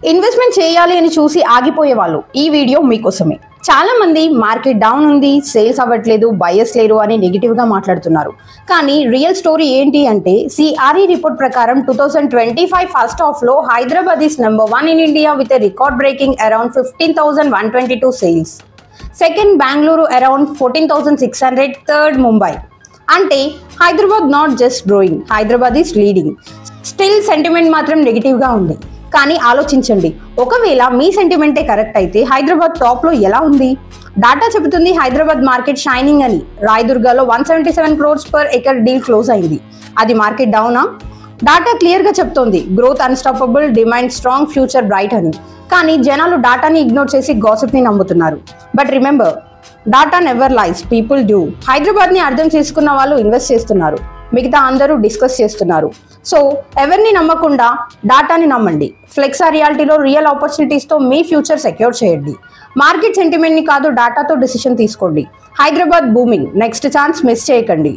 Investment చేయాలి అని చూసి ఆగిపోయే వాళ్ళు ఈ వీడియో మీకోసమే. చాలా మంది మార్కెట్ డౌన్ ఉంది, సేల్స్ అవ్వట్లేదు, బయర్స్ లేరు అని నెగిటివ్ గా మాట్లాడుతున్నారు. కానీ రియల్ స్టోరీ ఏంటి అంటే సిఆర్ఈ రిపోర్ట్ ప్రకారం 2025 ఫస్ట్ హాఫ్ లో Hyderabad is number 1 in India with a record breaking around 15,122 sales. Second Bengaluru around 14,600, third Mumbai. అంటే Hyderabad not just growing, Hyderabad is leading. Still sentiment మాత్రం నెగిటివ్ గా ఉంది. కానీ ఆలోచించండి, ఒకవేళ మీ సెంటిమెంటే కరెక్ట్ అయితే హైదరాబాద్ టాప్ లో ఎలా ఉంది? డాటా చెబుతుంది హైదరాబాద్ మార్కెట్ షైనింగ్ అని. రాయదుర్గలో 177 crores per acre deal close అయింది. అది మార్కెట్ డౌనా? డాటా క్లియర్ గా చెప్తోంది growth unstoppable, demand strong, future bright అని. కానీ జనాలు డాటాని ఇగ్నోర్ చేసి గాసిప్ ని నమ్ముతున్నారు. But remember, data never lies, people do. Hyderabad ని అర్థం చేసుకున్న వాళ్ళు ఇన్వెస్ట్ చేస్తున్నారు, మిగతా అందరూ డిస్కస్ చేస్తున్నారు. సో ఎవరిని నమ్మకుండా డాటాని నమ్మండి. ఫ్లెక్సా రియాలిటీలో రియల్ ఆపర్చునిటీస్తో మీ ఫ్యూచర్ సెక్యూర్ చేయండి. మార్కెట్ సెంటిమెంట్ని కాదు, డాటాతో డిసిషన్ తీసుకోండి. Hyderabad booming, next chance miss చేయకండి.